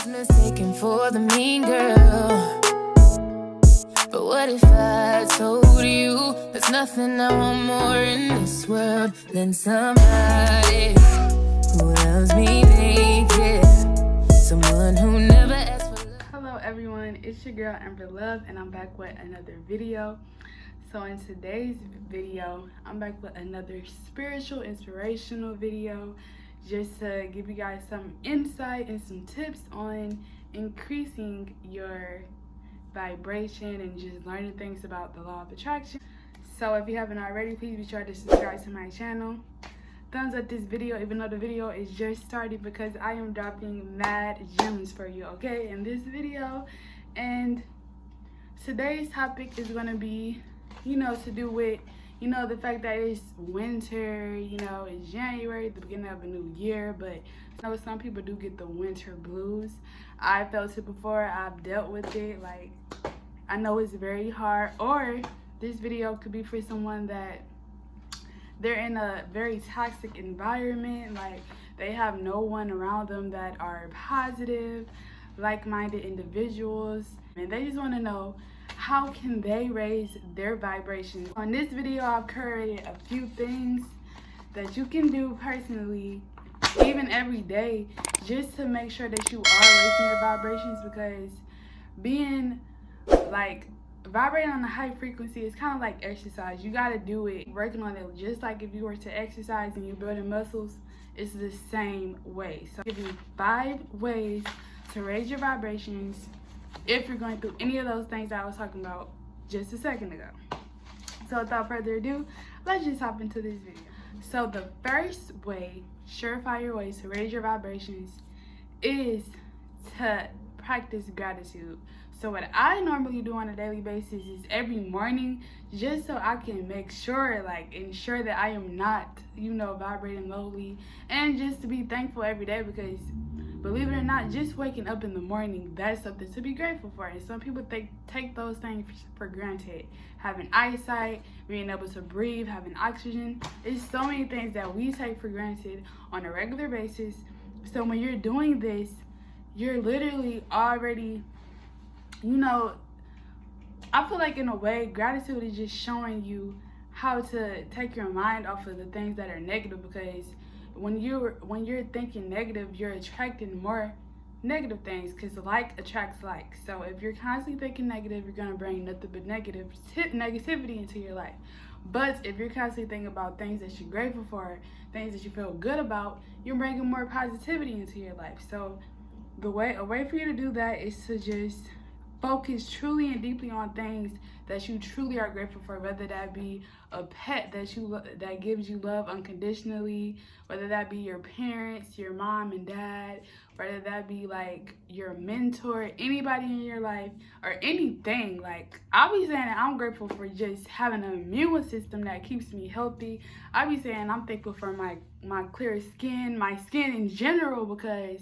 was mistaken for the mean girl. But what if I told you there's nothing I want more in this world than somebody who loves me naked, someone who never asked for love. Hello everyone, it's your girl Amber Love and I'm back with another video. So in today's video, I'm back with another spiritual, inspirational video just to give you guys some insight and some tips on increasing your vibration and just learning things about the law of attraction. So if you haven't already, please be sure to subscribe to my channel. Thumbs up this video even though the video is just started, because I am dropping mad gems for you, okay, in this video. And today's topic is going to be, to do with, the fact that it's winter, it's January, the beginning of a new year, but I know some people do get the winter blues. I felt it before, I've dealt with it, like, I know it's very hard. Or this video could be for someone that they're in a very toxic environment, like they have no one around them that are positive, like-minded individuals, and they just want to know how can they raise their vibrations. On this video, I've created a few things that you can do personally, even every day, just to make sure that you are raising your vibrations, because being like vibrating on a high frequency is kind of like exercise. You got to do it, working on it, just like if you were to exercise and you're building muscles. It's the same way. So I'll give you 5 ways to raise your vibrations if you're going through any of those things that I was talking about just a second ago. So without further ado, let's just hop into this video. So the first way, surefire way to raise your vibrations is to practice gratitude. So what I normally do on a daily basis is every morning, just so I can make sure, ensure that I am not, vibrating lowly, and just to be thankful every day, because believe it or not, just waking up in the morning, that's something to be grateful for. And some people take those things for granted. Having eyesight, being able to breathe, having oxygen. It's so many things that we take for granted on a regular basis. So when you're doing this, you're literally already, I feel like in a way, gratitude is just showing you how to take your mind off of the things that are negative, because when you're thinking negative, you're attracting more negative things, because like attracts like. So if you're constantly thinking negative, you're gonna bring nothing but negativity into your life. But if you're constantly thinking about things that you're grateful for, things that you feel good about, you're bringing more positivity into your life. So a way for you to do that is to just focus truly and deeply on things that you truly are grateful for, whether that be a pet that gives you love unconditionally, whether that be your parents, your mom and dad, whether that be like your mentor, anybody in your life, or anything. Like, I'll be saying that I'm grateful for just having an immune system that keeps me healthy. I'll be saying I'm thankful for my clear skin, my skin in general, because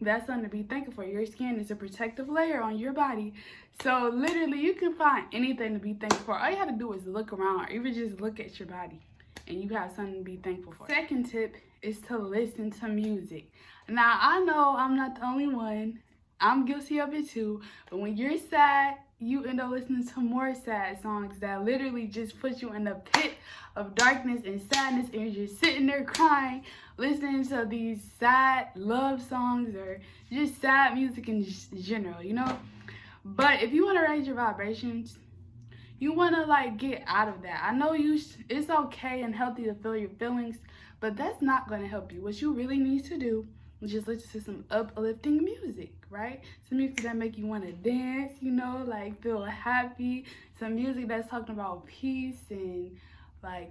that's something to be thankful for. Your skin is a protective layer on your body. So literally, you can find anything to be thankful for. All you have to do is look around, or even just look at your body, and you have something to be thankful for. Second tip is to listen to music. Now, I know I'm not the only one. I'm guilty of it too. But when you're sad, you end up listening to more sad songs that literally just put you in the pit of darkness and sadness, and you're just sitting there crying, listening to these sad love songs or just sad music in general, But if you want to raise your vibrations, you want to get out of that. I know it's okay and healthy to feel your feelings, but that's not going to help you. What you really need to do is just listen to some uplifting music, right? Some music that make you want to dance, feel happy. Some music that's talking about peace and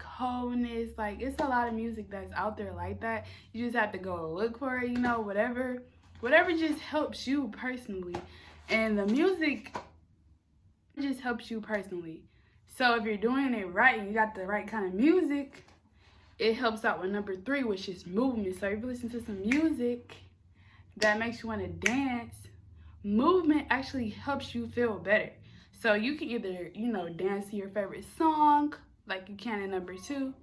wholeness. It's a lot of music that's out there like that. You just have to go look for it, whatever just helps you personally. And the music just helps you personally. So if you're doing it right and you got the right kind of music, it helps out with number 3, which is movement. So if you listen to some music that makes you want to dance, movement actually helps you feel better. So you can either, dance to your favorite song, like you can in number 2.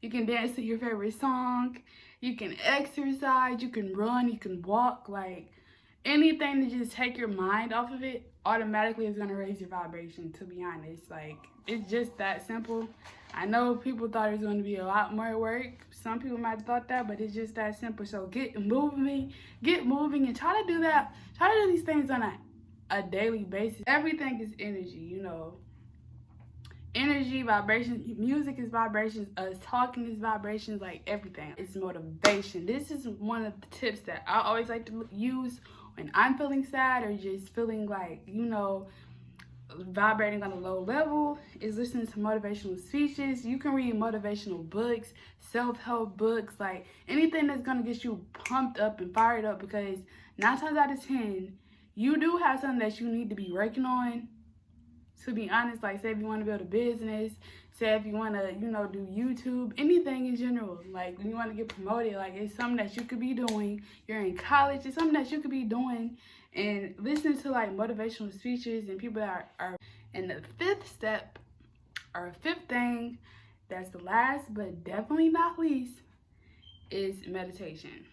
You can dance to your favorite song. you can exercise, you can run, you can walk, like anything to just take your mind off of it automatically is gonna raise your vibration, to be honest. Like, it's just that simple. I know people thought it was going to be a lot more work. Some people might have thought that, but it's just that simple. So get moving, and try to do that. Try to do these things on a daily basis. Everything is energy, you know. Energy, vibrations, music is vibrations, us talking is vibrations, like everything. It's motivation. This is one of the tips that I always like to use when I'm feeling sad or just feeling like, you know, vibrating on a low level, is listening to motivational speeches. You can read motivational books, self-help books, like anything that's gonna get you pumped up and fired up, because 9 times out of 10 you do have something that you need to be working on. To be honest, like say if you want to build a business, say if you want to, you know, do YouTube, anything in general, like when you want to get promoted, like it's something that you could be doing. You're in college, it's something that you could be doing, and listening to like motivational speeches and people that are. And the fifth step, or fifth thing, that's the last but definitely not least, is meditation.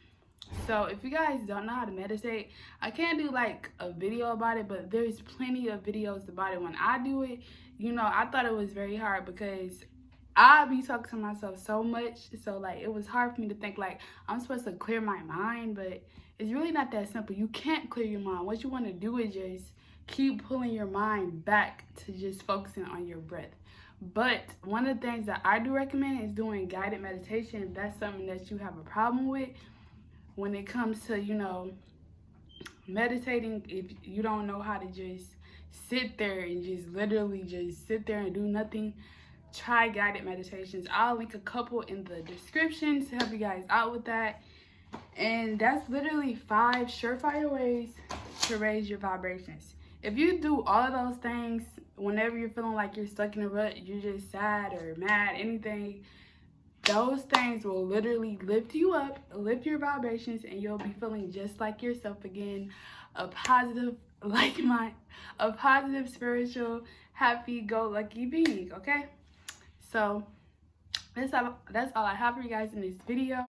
So if you guys don't know how to meditate, I can't do like a video about it, but there's plenty of videos about it. When I do it, you know, I thought it was very hard because I be talking to myself so much. So like it was hard for me to think like I'm supposed to clear my mind, but it's really not that simple. You can't clear your mind. What you want to do is just keep pulling your mind back to just focusing on your breath. But one of the things that I do recommend is doing guided meditation. If that's something that you have a problem with when it comes to, you know, meditating, if you don't know how to just sit there and just literally just sit there and do nothing, try guided meditations. I'll link a couple in the description to help you guys out with that. And that's literally 5 surefire ways to raise your vibrations. If you do all of those things whenever you're feeling like you're stuck in a rut, you're just sad or mad, anything, those things will literally lift you up, lift your vibrations, and you'll be feeling just like yourself again. A positive, a positive, spiritual, happy-go-lucky being, okay? So that's all I have for you guys in this video.